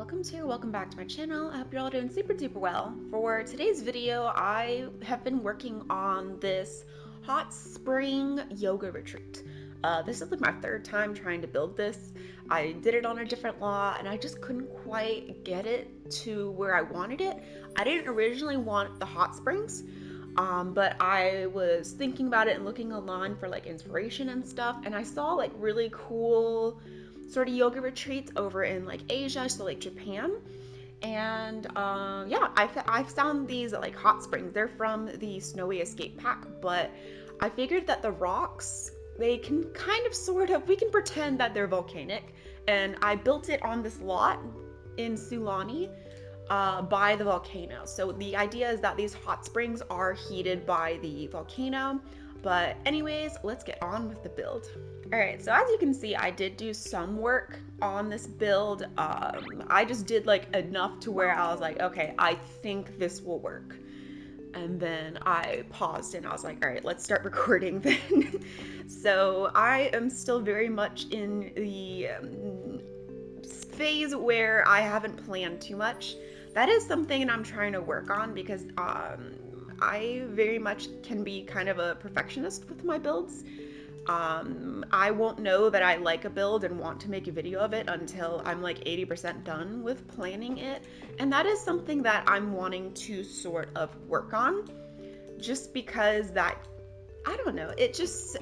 welcome back to my channel. I hope you're all doing super duper well. For today's video, I have been working on this hot spring yoga retreat. This is like my third time trying to build this. I did it on a different lot and I just couldn't quite get it to where I wanted it. I didn't originally want the hot springs, but I was thinking about it and looking online for like inspiration and stuff, and I saw like really cool sort of yoga retreats over in like Asia, so like Japan. And yeah, I found these like hot springs. They're from the Snowy Escape pack, but I figured that the rocks, they can kind of sort of, we can pretend that they're volcanic. And I built it on this lot in Sulani by the volcano. So the idea is that these hot springs are heated by the volcano. But anyways, let's get on with the build. All right, so as you can see, I did do some work on this build. I just did like enough to where I was like, okay, I think this will work. And then I paused and I was like, all right, let's start recording then. So I am still very much in the phase where I haven't planned too much. That is something I'm trying to work on because I very much can be kind of a perfectionist with my builds. I won't know that I like a build and want to make a video of it until I'm like 80% done with planning it. And that is something that I'm wanting to sort of work on, just because that, I don't know, it just,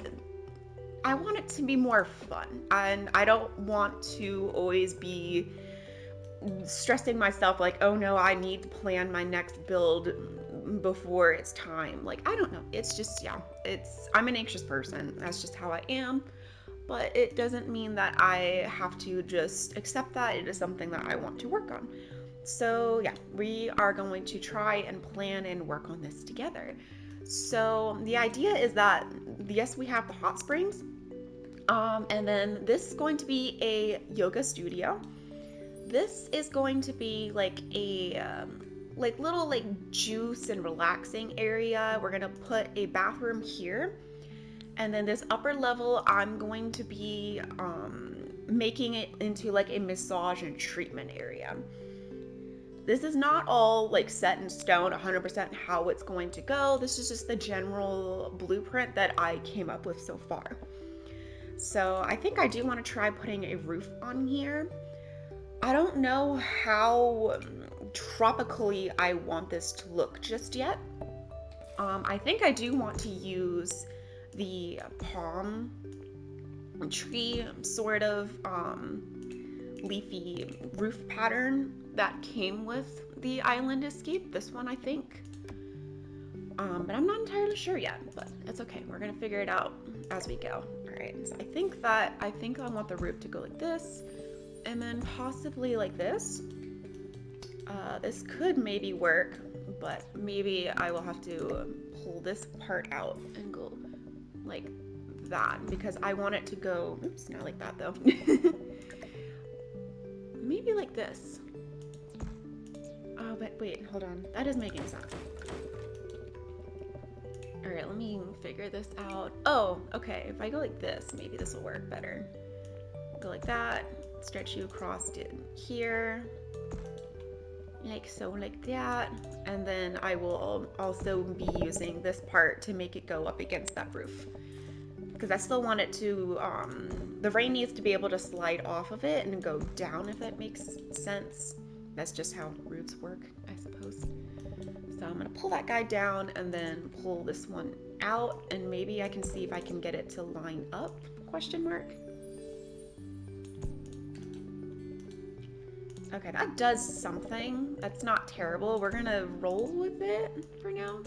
I want it to be more fun. And I don't want to always be stressing myself like, oh no, I need to plan my next build before it's time. Like, I don't know. It's just, yeah, I'm an anxious person. That's just how I am. But it doesn't mean that I have to just accept that. It is something that I want to work on. So yeah, we are going to try and plan and work on this together. So the idea is that, yes, we have the hot springs. And then this is going to be a yoga studio. This is going to be like a like little like juice and relaxing area. We're gonna put a bathroom here, and then this upper level I'm going to be making it into like a massage and treatment area. This is not all like set in stone 100% how it's going to go. This is just the general blueprint that I came up with so far. So I think I do want to try putting a roof on here. I don't know how tropically I want this to look just yet. I think I do want to use the palm tree sort of leafy roof pattern that came with the Island Escape. This one, I think. But I'm not entirely sure yet, but it's okay. We're gonna figure it out as we go. All right, so I think I want the roof to go like this. And then possibly like this. This could maybe work, but maybe I will have to pull this part out and go like that because I want it to go, oops, not like that though. Maybe like this. Oh, but wait, hold on. That is making sense. All right, let me figure this out. Oh, okay, if I go like this, maybe this will work better. Go like that. Stretch you across it here, like so, like that, and then I will also be using this part to make it go up against that roof because I still want it to the rain needs to be able to slide off of it and go down, if that makes sense. That's just how roofs work, I suppose. So I'm gonna pull that guy down and then pull this one out, and maybe I can see if I can get it to line up, question mark. Okay, that does something. That's not terrible. We're gonna roll with it for now.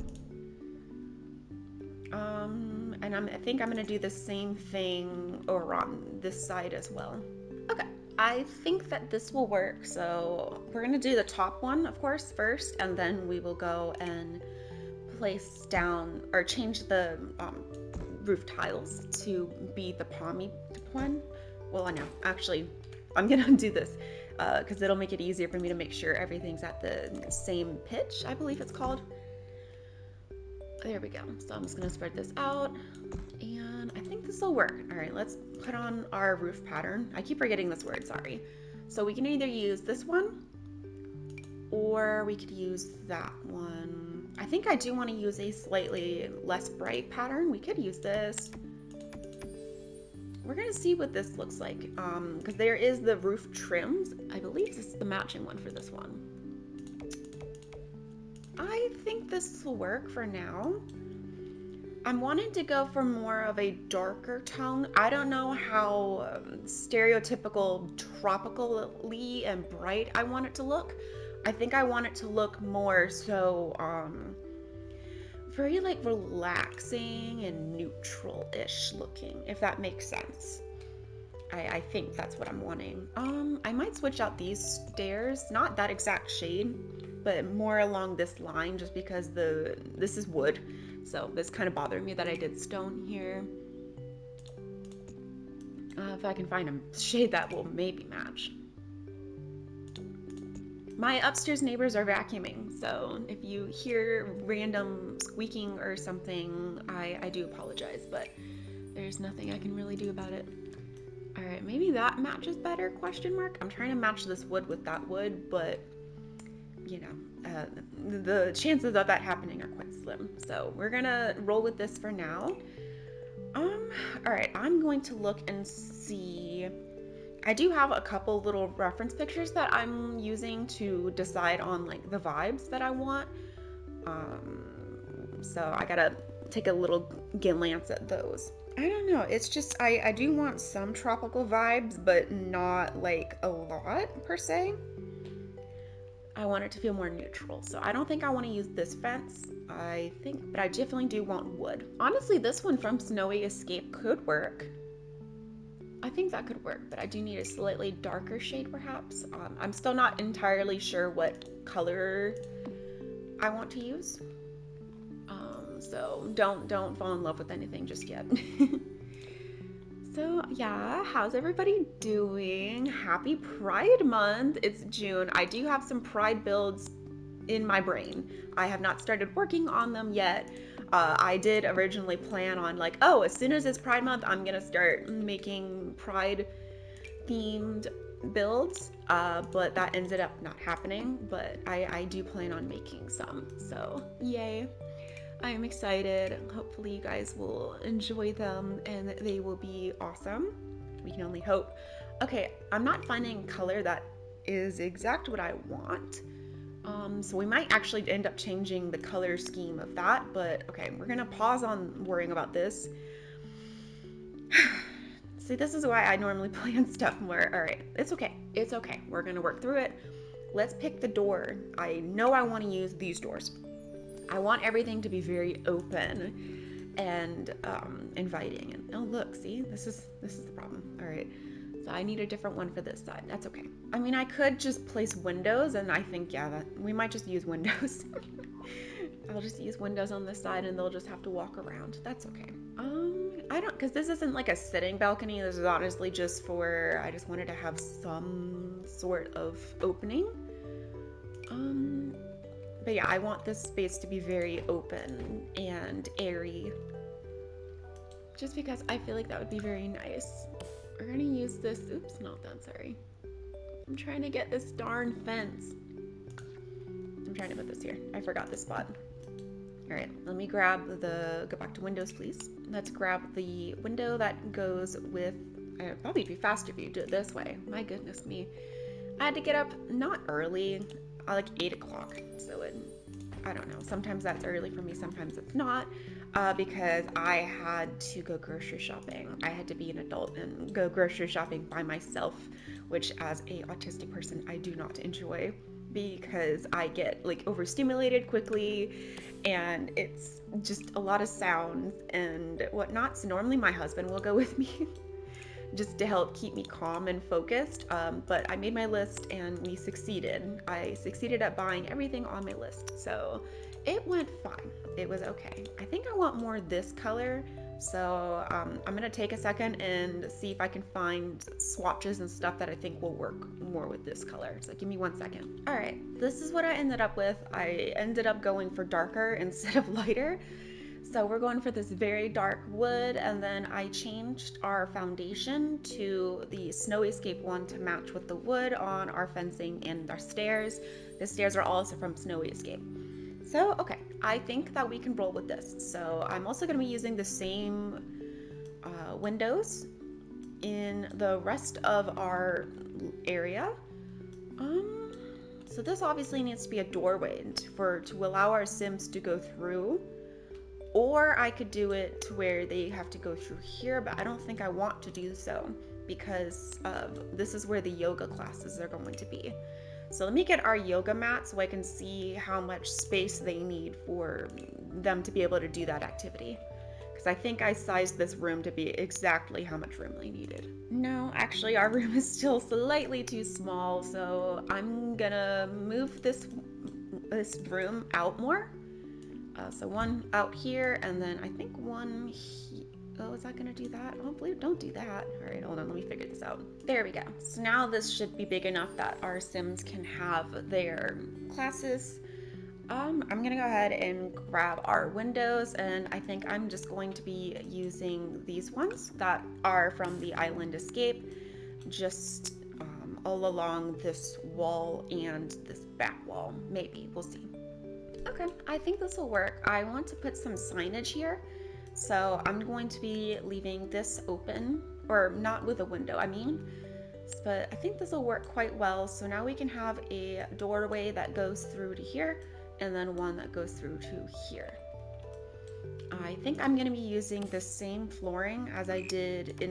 And I think I'm gonna do the same thing over on this side as well. Okay, I think that this will work. So we're gonna do the top one, of course, first, and then we will go and place down or change the roof tiles to be the palmy one. Well, I know, actually, I'm gonna do this because it'll make it easier for me to make sure everything's at the same pitch, I believe it's called. There we go. So I'm just gonna spread this out, and I think this will work. All right, let's put on our roof pattern. I keep forgetting this word, sorry. So we can either use this one or we could use that one. I think I do want to use a slightly less bright pattern. We could use this. We're gonna see what this looks like, because there is the roof trims. I believe this is the matching one for this one. I think this will work for now. I'm wanting to go for more of a darker tone. I don't know how stereotypical tropically and bright I want it to look. I think I want it to look more so very like relaxing and neutral-ish looking, if that makes sense. I think that's what I'm wanting. I might switch out these stairs, not that exact shade, but more along this line, just because this is wood, so this kind of bothered me that I did stone here. If I can find a shade that will maybe match. My upstairs neighbors are vacuuming, so if you hear random squeaking or something, I do apologize, but there's nothing I can really do about it. All right, maybe that matches better, question mark. I'm trying to match this wood with that wood, but you know, the chances of that happening are quite slim. So we're gonna roll with this for now. All right, I'm going to look and see. I do have a couple little reference pictures that I'm using to decide on like the vibes that I want. So I gotta take a little glance at those. I don't know, it's just I do want some tropical vibes, but not like a lot per se. I want it to feel more neutral, so I don't think I want to use this fence. But I definitely do want wood. Honestly, this one from Snowy Escape could work. I think that could work, but I do need a slightly darker shade perhaps. I'm still not entirely sure what color I want to use. So don't fall in love with anything just yet. So yeah, how's everybody doing? Happy Pride Month. It's June. I do have some Pride builds in my brain. I have not started working on them yet. I did originally plan on like, oh, as soon as it's Pride Month, I'm gonna start making Pride themed builds, but that ended up not happening, but I do plan on making some, so yay. I am excited. Hopefully you guys will enjoy them and they will be awesome. We can only hope. Okay, I'm not finding color that is exact what I want. So we might actually end up changing the color scheme of that, but okay, we're gonna pause on worrying about this. See, this is why I normally plan stuff more. All right, it's okay. It's okay. We're gonna work through it. Let's pick the door. I know I want to use these doors. I want everything to be very open and inviting. And oh look, see, this is the problem. All right, so I need a different one for this side. That's okay. I mean, I could just place windows, and I think we might just use windows. I'll just use windows on this side, and they'll just have to walk around. That's okay. Because this isn't like a sitting balcony. This is honestly just for, I just wanted to have some sort of opening. But yeah, I want this space to be very open and airy. Just because I feel like that would be very nice. We're gonna use this, oops, not that, sorry. I'm trying to get this darn fence. I'm trying to put this here. I forgot this spot. All right, let me go back to windows, please. Let's grab the window that goes with, it'd probably be faster if you do it this way. My goodness me. I had to get up, not early, like 8 o'clock. So I don't know, sometimes that's early for me, sometimes it's not, because I had to go grocery shopping. I had to be an adult and go grocery shopping by myself, which as a autistic person, I do not enjoy because I get like overstimulated quickly and it's just a lot of sounds and whatnot. So normally my husband will go with me just to help keep me calm and focused, but I made my list and we succeeded. I succeeded at buying everything on my list, so it went fine. It was okay. I think I want more this color, so I'm gonna take a second and see if I can find swatches and stuff that I think will work more with this color. So give me 1 second. All right, this is what I ended up with. I ended up going for darker instead of lighter. So we're going for this very dark wood, and then I changed our foundation to the snow escape one to match with the wood on our fencing and our stairs. The stairs are also from snow escape. So, okay, I think that we can roll with this. So I'm also going to be using the same windows in the rest of our area. So this obviously needs to be a doorway to allow our Sims to go through. Or I could do it to where they have to go through here, but I don't think I want to do so because this is where the yoga classes are going to be. So let me get our yoga mat so I can see how much space they need for them to be able to do that activity. Because I think I sized this room to be exactly how much room they needed. No, actually our room is still slightly too small, so I'm gonna move this room out more. So one out here, and then I think one oh, is that gonna do that? Hopefully don't do that. All right, hold on, let me figure this out. There we go. So now this should be big enough that our Sims can have their classes. I'm gonna go ahead and grab our windows, and I think I'm just going to be using these ones that are from the Island Escape, just all along this wall and this back wall. Maybe, we'll see. Okay, I think this will work. I want to put some signage here, so I'm going to be leaving this open, or not with a window, I mean, but I think this will work quite well. So now we can have a doorway that goes through to here, and then one that goes through to here. I think I'm going to be using the same flooring as I did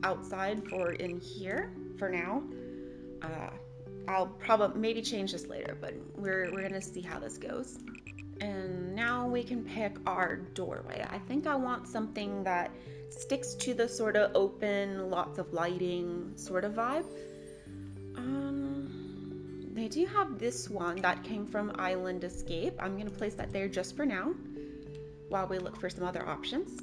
outside for in here for now. I'll probably maybe change this later, but we're gonna see how this goes. And now we can pick our doorway. I think I want something that sticks to the sort of open, lots of lighting sort of vibe. They do have this one that came from Island Escape. I'm gonna place that there just for now while we look for some other options.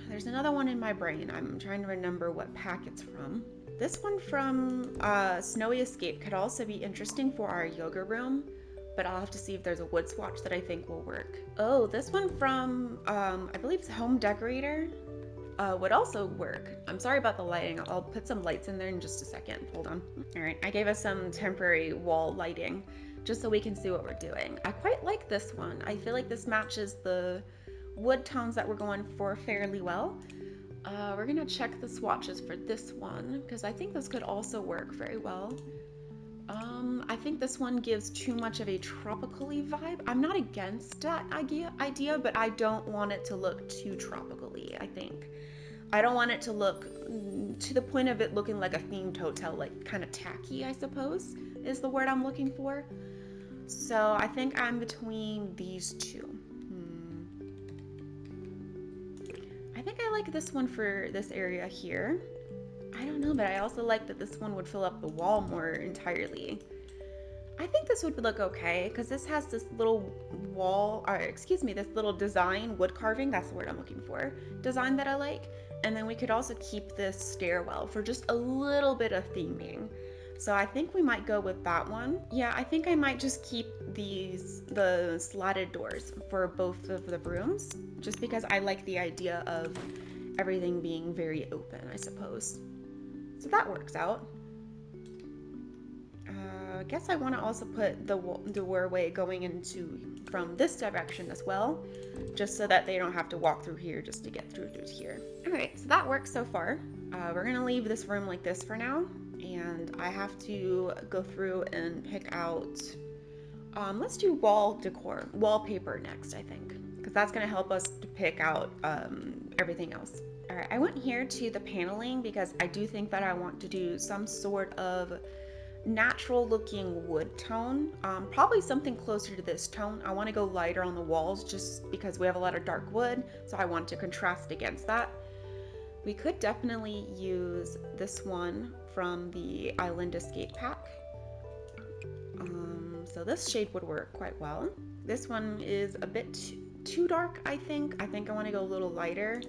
There's another one in my brain. I'm trying to remember what pack it's from. This one from Snowy Escape could also be interesting for our yoga room, but I'll have to see if there's a wood swatch that I think will work. Oh, this one from, I believe it's Home Decorator, would also work. I'm sorry about the lighting. I'll put some lights in there in just a second. Hold on. All right, I gave us some temporary wall lighting just so we can see what we're doing. I quite like this one. I feel like this matches the wood tones that we're going for fairly well. We're gonna check the swatches for this one because I think this could also work very well. I think this one gives too much of a tropically vibe. I'm not against that idea, but I don't want it to look too tropically, I think. I don't want it to look to the point of it looking like a themed hotel, like kind of tacky, I suppose, is the word I'm looking for. So I think I'm between these two. I think I like this one for this area here. I don't know, but I also like that this one would fill up the wall more entirely. I think this would look okay because this has this little wall, or excuse me, this little design, wood carving, that's the word I'm looking for, design that I like. And then we could also keep this stairwell for just a little bit of theming. So I think we might go with that one. Yeah, I think I might just keep the slatted doors for both of the rooms, just because I like the idea of everything being very open, I suppose. So that works out. I guess I want to also put the doorway going into from this direction as well, just so that they don't have to walk through here just to get through to here. All right, so that works so far. We're gonna leave this room like this for now, and I have to go through and pick out, let's do wallpaper next, I think, because that's gonna help us to pick out everything else. All right, I went here to the paneling because I do think that I want to do some sort of natural looking wood tone, probably something closer to this tone. I want to go lighter on the walls just because we have a lot of dark wood, so I want to contrast against that. We could definitely use this one from the Island Escape pack. So this shade would work quite well. This one is a bit too dark, I think. I want to go a little lighter.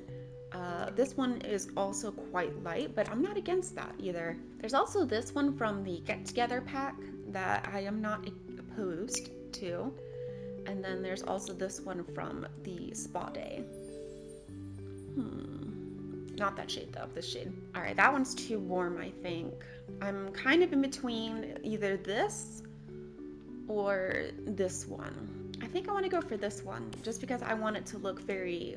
This one is also quite light, but I'm not against that either. There's also this one from the Get Together pack that I am not opposed to. And then there's also this one from the spa day. Not that shade though, this shade. All right, that one's too warm, I think. I'm kind of in between either this or this one. I think I want to go for this one just because I want it to look very,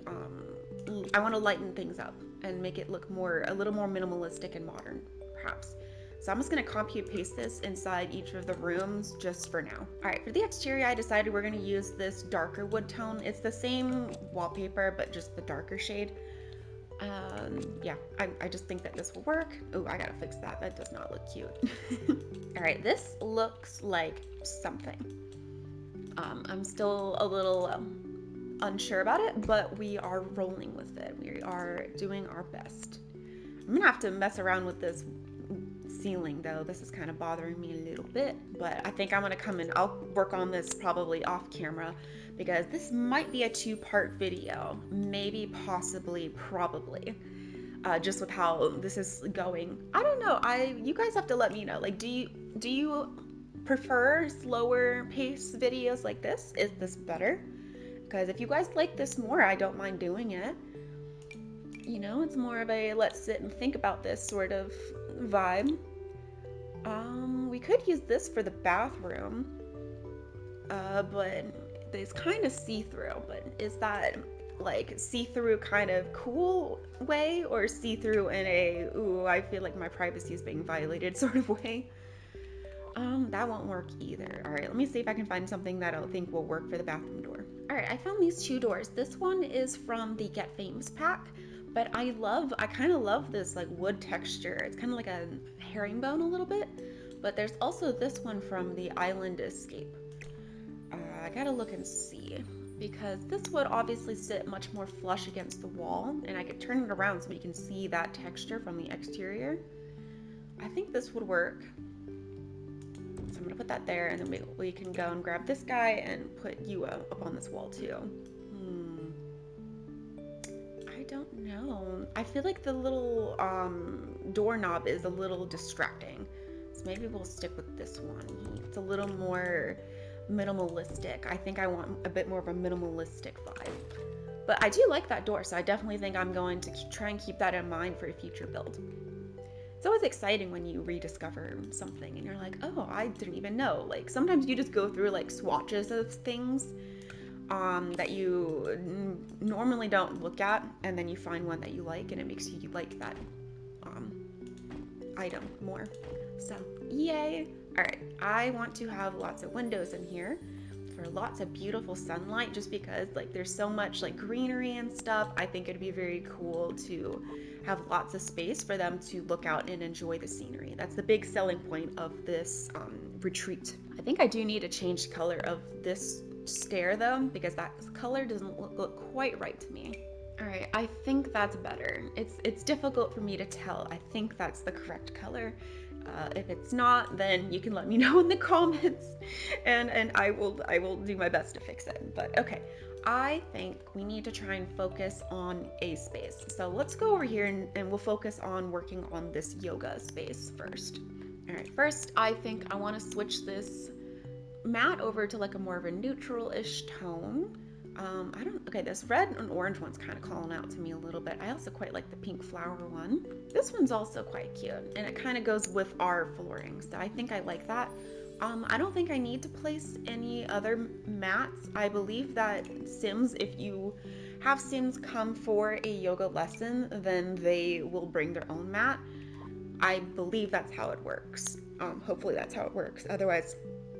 I want to lighten things up and make it look a little more minimalistic and modern, perhaps. So I'm just going to copy and paste this inside each of the rooms just for now. All right, for the exterior, I decided we're going to use this darker wood tone. It's the same wallpaper, but just the darker shade. Yeah, I just think that this will work. Oh, I gotta fix that. That does not look cute. All right, this looks like something. I'm still a little unsure about it, but we are rolling with it. We are doing our best. I'm gonna have to mess around with this ceiling though. This is kind of bothering me a little bit, but I think I'm gonna come in. I'll work on this probably off camera because this might be a 2-part video, maybe, possibly, probably, just with how this is going. I don't know. You guys have to let me know. Like, do you prefer slower pace videos like this? Is this better? Because if you guys like this more, I don't mind doing it. You know, it's more of a let's sit and think about this sort of vibe. We could use this for the bathroom, but it's kind of see-through. But is that like see-through kind of cool way, or see-through in a ooh, I feel like my privacy is being violated sort of way? That won't work either. All right, let me see if I can find something that I think will work for the bathroom door. All right, I found these 2 doors. This one is from the Get Famous pack, but I kind of love this like wood texture. It's kind of like a herringbone a little bit, but there's also this one from the Island Escape. I gotta look and see, because this would obviously sit much more flush against the wall, and I could turn it around so we can see that texture from the exterior. I think this would work. So I'm gonna put that there, and then we can go and grab this guy and put you up on this wall too. I don't know. I feel like the little doorknob is a little distracting. So maybe we'll stick with this one. It's a little more minimalistic. I think I want a bit more of a minimalistic vibe. But I do like that door, so I definitely think I'm going to try and keep that in mind for a future build. It's always exciting when you rediscover something and you're like, oh, I didn't even know. Like sometimes you just go through like swatches of things that you normally don't look at, and then you find one that you like and it makes you like that item more. So yay. All right, I want to have lots of windows in here for lots of beautiful sunlight, just because like there's so much like greenery and stuff. I think it'd be very cool to have lots of space for them to look out and enjoy the scenery. That's the big selling point of this retreat. I think I do need to change the color of this stair though, because that color doesn't look quite right to me. All right, I think that's better. It's difficult for me to tell. I think that's the correct color. If it's not, then you can let me know in the comments, and I will do my best to fix it. But okay, I think we need to try and focus on a space. So let's go over here and we'll focus on working on this yoga space first. All right, first I think I want to switch this mat over to like a more of a neutral-ish tone. Okay, this red and orange one's kind of calling out to me a little bit. I also quite like the pink flower one. This one's also quite cute, and it kind of goes with our flooring, so I think I like that. I don't think I need to place any other mats. I believe that Sims, if you have Sims come for a yoga lesson, then they will bring their own mat. I believe that's how it works. Hopefully that's how it works. Otherwise,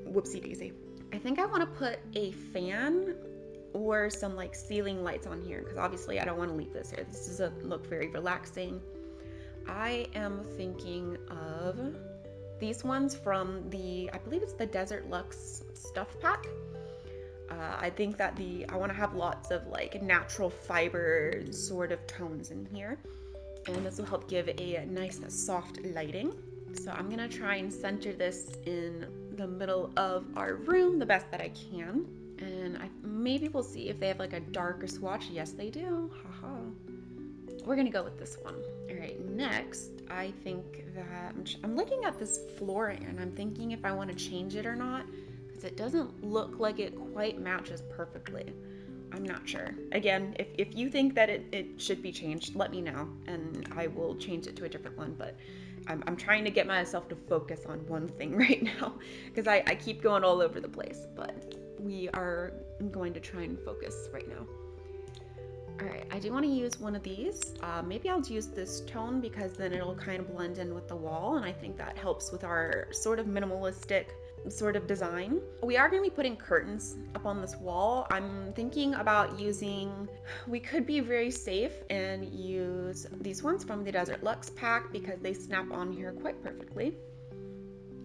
whoopsie daisy. I think I want to put a fan or some like ceiling lights on here, because obviously I don't want to leave this here. This doesn't look very relaxing. I am thinking of these ones from I believe it's the Desert Luxe stuff pack. I think that I want to have lots of like natural fiber sort of tones in here, and this will help give a nice soft lighting. So I'm gonna try and center this in the middle of our room the best that I can. And maybe we'll see if they have like a darker swatch. Yes, they do. Haha. We're gonna go with this one. All right, next, I think that I'm looking at this flooring and I'm thinking if I want to change it or not. because it doesn't look like it quite matches perfectly. I'm not sure. Again, if you think that it should be changed, let me know and I will change it to a different one. But I'm trying to get myself to focus on one thing right now because I keep going all over the place. But we are going to try and focus right now. Alright, I do want to use one of these. Maybe I'll use this tone because then it'll kind of blend in with the wall, and I think that helps with our sort of minimalistic sort of design. We are going to be putting curtains up on this wall. I'm thinking about we could be very safe and use these ones from the Desert Luxe pack because they snap on here quite perfectly.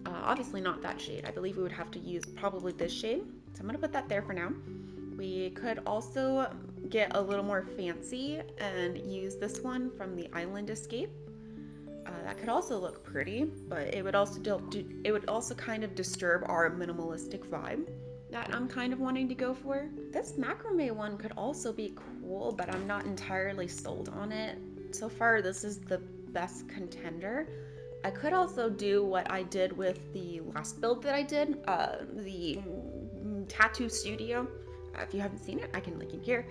Obviously not that shade. I believe we would have to use probably this shade. So I'm going to put that there for now. We could also get a little more fancy and use this one from the Island Escape. That could also look pretty, but it would also kind of disturb our minimalistic vibe that I'm kind of wanting to go for. This macrame one could also be cool, but I'm not entirely sold on it. So far, this is the best contender. I could also do what I did with the last build that I did, the tattoo studio. If you haven't seen it, I can link in here.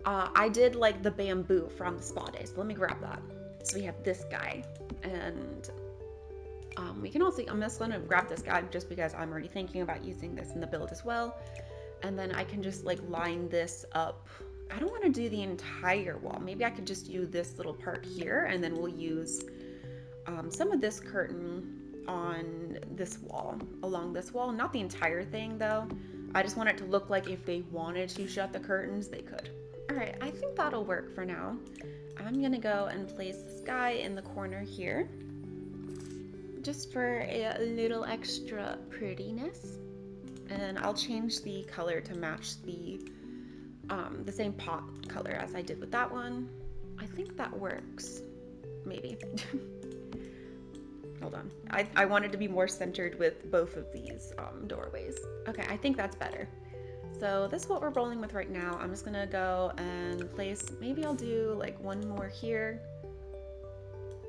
I did like the bamboo from the spa days. Let me grab that. So we have this guy, and we can also, I'm just gonna grab this guy just because I'm already thinking about using this in the build as well. And then I can just like line this up. I don't want to do the entire wall. Maybe I could just do this little part here, and then we'll use some of this curtain on this wall, along this wall. Not the entire thing though. I just want it to look like if they wanted to shut the curtains, they could. All right, I think that'll work for now. I'm gonna go and place this guy in the corner here, just for a little extra prettiness. And I'll change the color to match the same pot color as I did with that one. I think that works, maybe. Hold on, I wanted to be more centered with both of these doorways. Okay, I think that's better. So this is what we're rolling with right now. I'm just gonna go and place, maybe I'll do like one more here.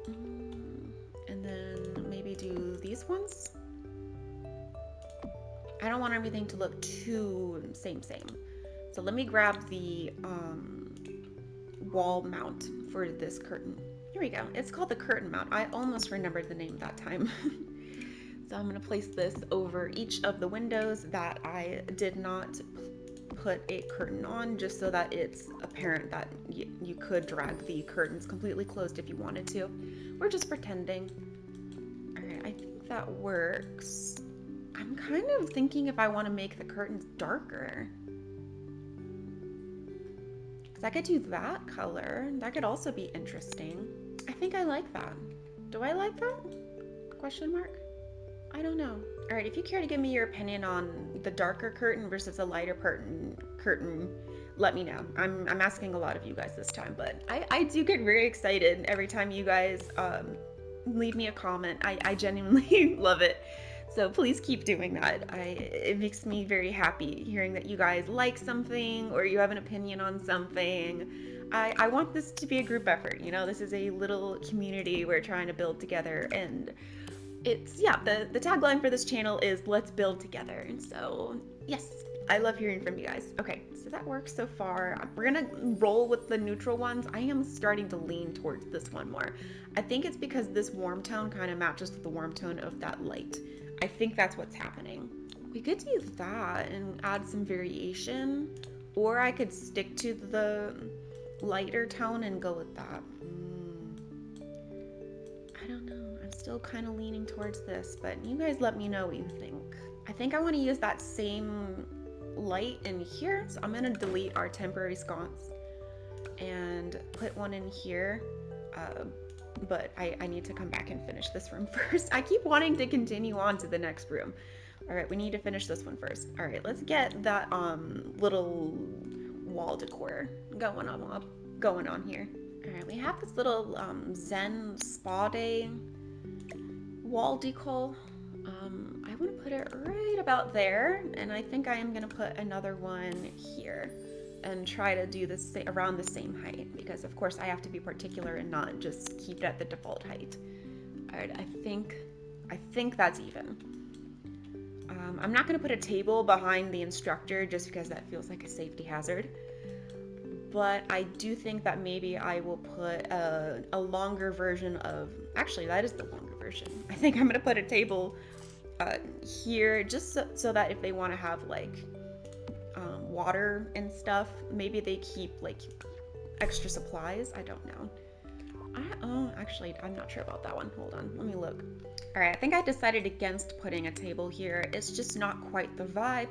And then maybe do these ones. I don't want everything to look too same. So let me grab the wall mount for this curtain. Here we go. It's called the curtain mount. I almost remembered the name that time. So I'm going to place this over each of the windows that I did not put a curtain on, just so that it's apparent that you could drag the curtains completely closed if you wanted to. We're just pretending. Alright, I think that works. I'm kind of thinking if I want to make the curtains darker. Because I could do that color. That could also be interesting. I think I like that. Do I like that? Question mark? I don't know. All right, if you care to give me your opinion on the darker curtain versus the lighter curtain, let me know. I'm asking a lot of you guys this time, but I do get very excited every time you guys leave me a comment. I genuinely love it. So please keep doing that. It makes me very happy hearing that you guys like something or you have an opinion on something. I want this to be a group effort. You know, this is a little community we're trying to build together, and it's, yeah, the tagline for this channel is let's build together. And so yes, I love hearing from you guys. Okay, so that works so far. We're gonna roll with the neutral ones. I am starting to lean towards this one more. I think it's because this warm tone kind of matches with the warm tone of that light. I think that's what's happening. We could do that and add some variation, or I could stick to the lighter tone and go with that. I don't know. I'm still kind of leaning towards this, but you guys let me know what you think. I think I want to use that same light in here, so I'm going to delete our temporary sconce and put one in here. But I need to come back and finish this room first. I keep wanting to continue on to the next room. All right, we need to finish this one first. All right, let's get that little wall decor going on here. All right, we have this little Zen spa day wall decal. I want to put it right about there, and I think I am going to put another one here and try to do this around the same height, because of course I have to be particular and not just keep it at the default height. All right, I think that's even. I'm not going to put a table behind the instructor just because that feels like a safety hazard. But I do think that maybe I will put a longer version of, actually that is the longer version. I think I'm gonna put a table here just so that if they want to have like water and stuff, maybe they keep like extra supplies. I don't know. Actually, I'm not sure about that one. Hold on, let me look. All right, I think I decided against putting a table here. It's just not quite the vibe.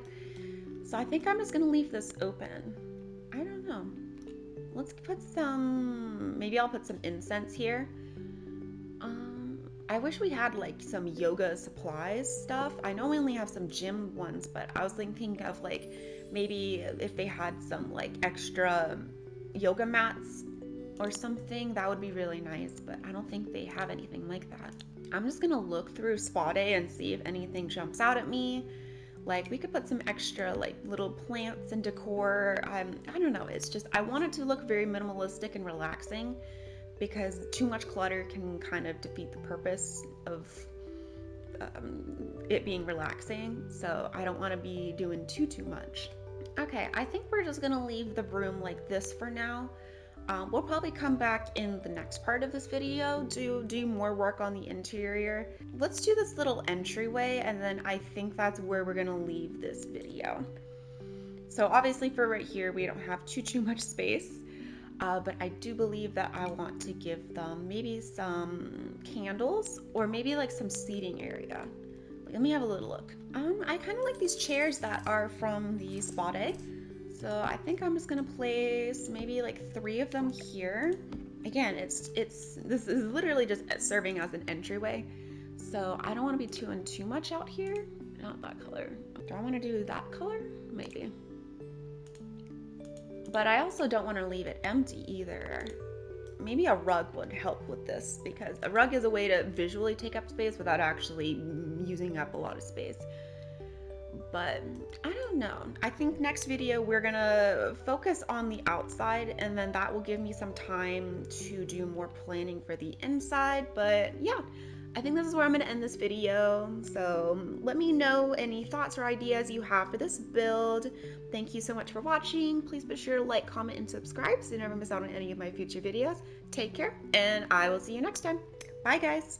So I think I'm just gonna leave this open. I don't know. Let's put some, maybe I'll put some incense here. I wish we had like some yoga supplies stuff. I know we only have some gym ones, but I was thinking of like maybe if they had some like extra yoga mats or something, that would be really nice, but I don't think they have anything like that. I'm just gonna look through Spa Day and see if anything jumps out at me. Like we could put some extra like little plants and decor. I don't know. It's just I want it to look very minimalistic and relaxing because too much clutter can kind of defeat the purpose of it being relaxing. So I don't want to be doing too much. Okay, I think we're just gonna leave the room like this for now. We'll probably come back in the next part of this video to do more work on the interior. Let's do this little entryway, and then I think that's where we're gonna leave this video. So obviously for right here, we don't have too much space, but I do believe that I want to give them maybe some candles or maybe like some seating area. Let me have a little look. I kind of like these chairs that are from the Spa Day. So I think I'm just gonna place maybe like 3 of them here. Again, this is literally just serving as an entryway. So I don't want to be doing too much out here. Not that color. Do I want to do that color? Maybe. But I also don't want to leave it empty either. Maybe a rug would help with this because a rug is a way to visually take up space without actually using up a lot of space. But I don't know. I think next video we're gonna focus on the outside, and then that will give me some time to do more planning for the inside. But yeah, I think this is where I'm gonna end this video. So let me know any thoughts or ideas you have for this build. Thank you so much for watching. Please be sure to like, comment, and subscribe so you never miss out on any of my future videos. Take care, and I will see you next time. Bye guys.